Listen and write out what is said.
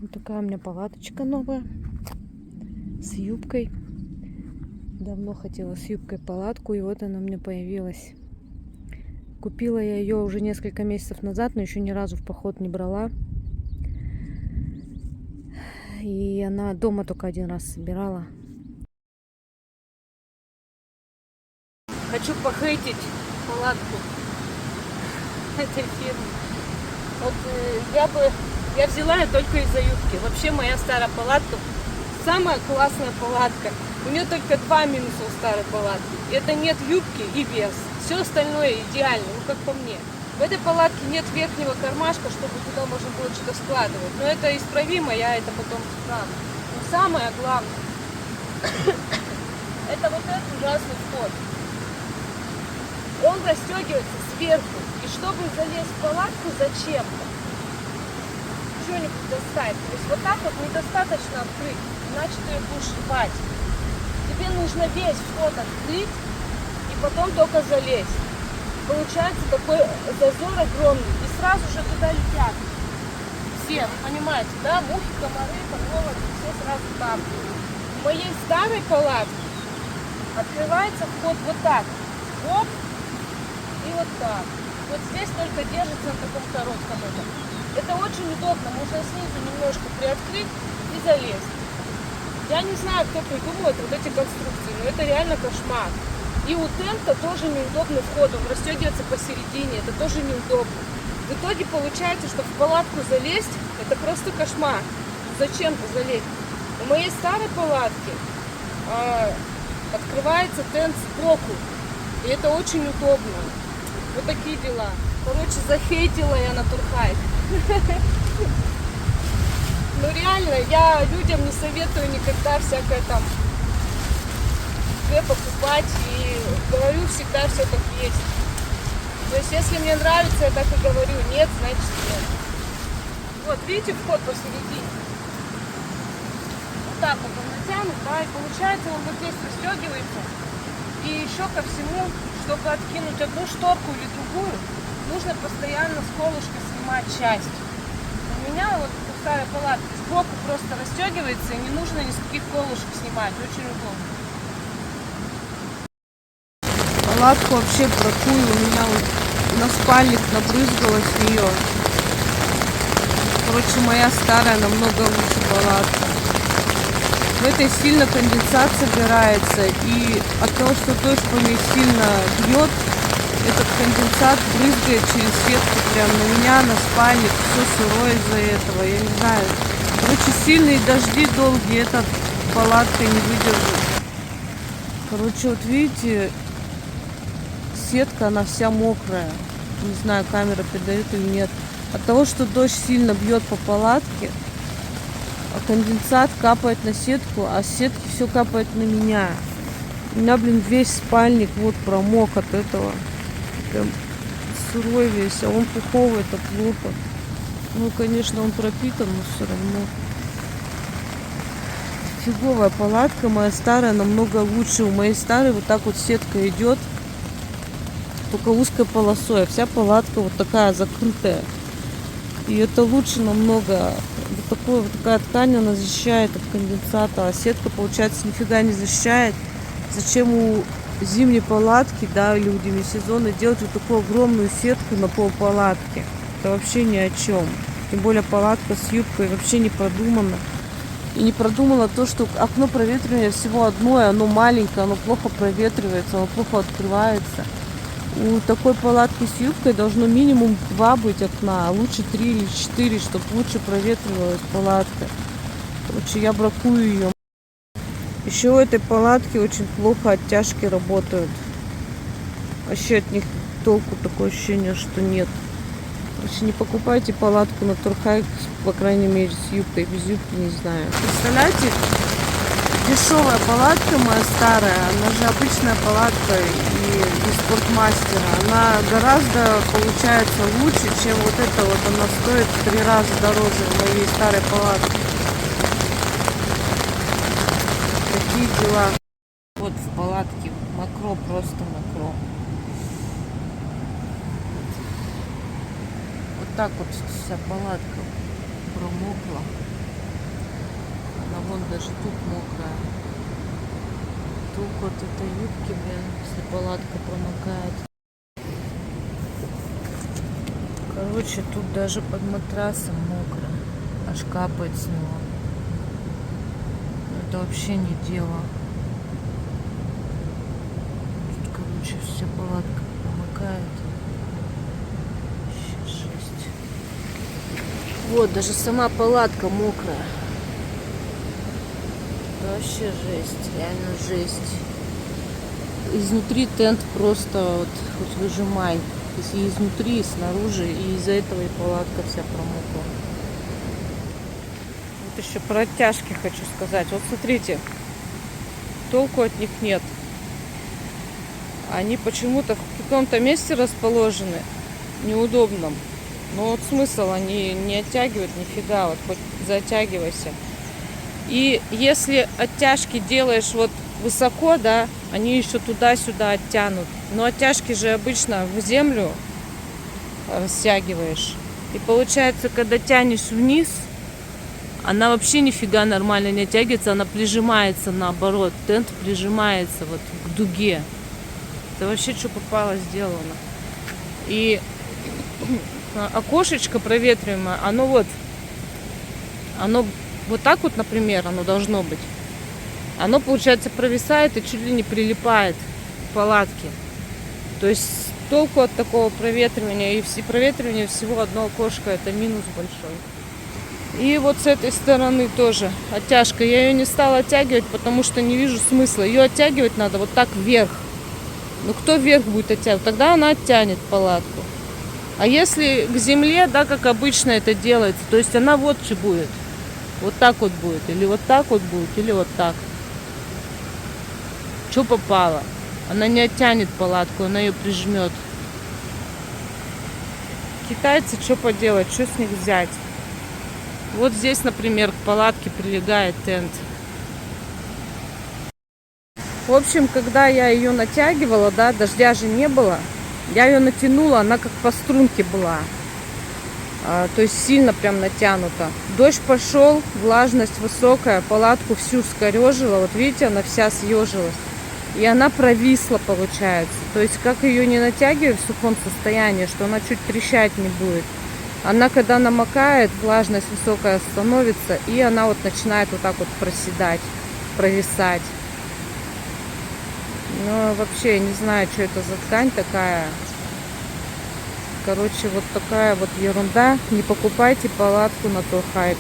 Вот такая у меня палаточка новая с юбкой. Давно хотела с юбкой палатку, и вот она у меня появилась. Купила я ее уже несколько месяцев назад, но еще ни разу в поход не брала. И она дома только один раз собирала. Хочу похейтить палатку этой фирмы. Вот я взяла ее только из-за юбки. Вообще моя старая палатка самая классная палатка. У нее только два минуса у старой палатки. Это нет юбки и вес. Все остальное идеально, ну как по мне. В этой палатке нет верхнего кармашка, чтобы туда можно было что-то складывать. Но это исправимо, я это потом исправлю. Но самое главное, это вот этот ужасный вход. Он расстегивается сверху. И чтобы залезть в палатку зачем-то, что-нибудь достать. То есть вот так вот недостаточно открыть, иначе ты ее будешь рвать. Тебе нужно весь вход открыть и потом только залезть. Получается такой зазор огромный. И сразу же туда летят. Все, понимаете, да? Мухи, комары, подволоки, все сразу там. В моей старой палатке открывается вход вот так. Оп, и вот так. Вот здесь только держится на таком коротком этом. Это очень удобно. Можно снизу немножко приоткрыть и залезть. Я не знаю, кто придумывает вот эти конструкции, но это реально кошмар. И у тента тоже неудобный вход. Он расстегивается посередине. Это тоже неудобно. В итоге получается, что в палатку залезть, это просто кошмар. Зачем-то залезть. У моей старой палатки открывается тент сбоку. И это очень удобно. Вот такие дела. Короче, захейтила я на Турхайт. Ну реально, я людям не советую никогда всякое там покупать. И говорю всегда все как есть. То есть, если мне нравится, я так и говорю. Нет, значит нет. Вот, видите, вход посередине. Вот так вот он натянут, да, и получается он вот здесь расстегивается. И еще ко всему, чтобы откинуть одну шторку или другую, нужно постоянно с колышка снимать часть. У меня вот в старой палатке сбоку просто расстегивается, и не нужно ни с каких колышек снимать. Очень удобно. Палатку вообще бракую, у меня вот на спальник набрызгалась в нее. Короче, моя старая намного лучше палатка. В этой сильно конденсат собирается, и от того, что дождь по ней сильно бьет, этот конденсат брызгает через сетку прям на меня, на спальник, все сырое из-за этого, я не знаю. Короче, сильные дожди долгие эта палатка не выдержит. Короче, вот видите, сетка, она вся мокрая. Не знаю, камера передает или нет. От того, что дождь сильно бьет по палатке, конденсат капает на сетку, а с сетки все капает на меня. У меня, блин, весь спальник вот промок от этого. Прям сырой весь, а он пуховый, это плохо. Ну, конечно, он пропитан, но все равно. Фиговая палатка, моя старая намного лучше. У моей старой вот так вот сетка идет, только узкой полосой, а вся палатка вот такая закрытая. И это лучше намного. Вот такая ткань, она защищает от конденсата, а сетка, получается, нифига не защищает. Зачем у зимней палатки, да, или у демисезона делать вот такую огромную сетку на пол палатки? Это вообще ни о чем. Тем более палатка с юбкой вообще не продумана. И не продумала то, что окно проветривания всего одно, и оно маленькое, оно плохо проветривается, оно плохо открывается. У такой палатки с юбкой должно минимум 2 быть окна, а лучше 3 или 4, чтобы лучше проветривалась палатка. Короче, я бракую ее. Еще у этой палатки очень плохо оттяжки работают. Вообще от них толку, такое ощущение, что нет. Короче, не покупайте палатку на Турхайт, по крайней мере, с юбкой. Без юбки не знаю. Представляете? Дешевая палатка моя старая, она же обычная палатка из спортмастера. Она гораздо получается лучше, чем вот эта вот. Она стоит в 3 раза дороже моей старой палатки. Такие дела. Вот в палатке мокро, просто мокро. Вот так вот вся палатка промокла. вон даже тут мокрая. Тут вот этой юбки, блин, если палатка промокает. Короче, тут даже под матрасом мокро. Аж капает с него. Это вообще не дело. Тут, короче, вся палатка промокает. Вообще жесть. Вот, даже сама палатка мокрая. Вообще жесть, реально жесть. Изнутри тент просто вот хоть выжимай. То есть и изнутри, и снаружи, и из-за этого и палатка вся промокла. Вот еще про оттяжки хочу сказать. Вот смотрите, толку от них нет. Они почему-то в каком-то месте расположены неудобном. Но вот смысл, они не оттягивают нифига, вот хоть затягивайся. И если оттяжки делаешь вот высоко, да, они еще туда-сюда оттянут. Но оттяжки же обычно в землю растягиваешь. И получается, когда тянешь вниз, она вообще нифига нормально не оттягивается, она прижимается наоборот. Тент прижимается вот к дуге. Это вообще что попало сделано. И окошечко проветриваемое, оно вот так вот, например, оно должно быть. Оно, получается, провисает и чуть ли не прилипает к палатке. То есть толку от такого проветривания и проветривания всего одно окошко, это минус большой. И вот с этой стороны тоже оттяжка. Я ее не стала оттягивать, потому что не вижу смысла. Ее оттягивать надо вот так вверх. Ну кто вверх будет оттягивать? Тогда она оттянет палатку. А если к земле, да, как обычно это делается, то есть она вот что будет. Вот так вот будет. Или вот так вот будет, или вот так. Что попало? Она не оттянет палатку, она ее прижмет. Китайцы, что поделать, что с них взять? Вот здесь, например, к палатке прилегает тент. В общем, когда я ее натягивала, да, дождя же не было, я ее натянула, она как по струнке была. То есть сильно прям натянута. Дождь пошел, влажность высокая, палатку всю скорежила. Вот видите, она вся съежилась. И она провисла, получается. То есть как ее не натягивать в сухом состоянии, что она чуть трещать не будет. Она когда намокает, влажность высокая становится, и она вот начинает вот так вот проседать, провисать. Но вообще я не знаю, что это за ткань такая. Короче, вот такая вот ерунда. Не покупайте палатку на Торхайк.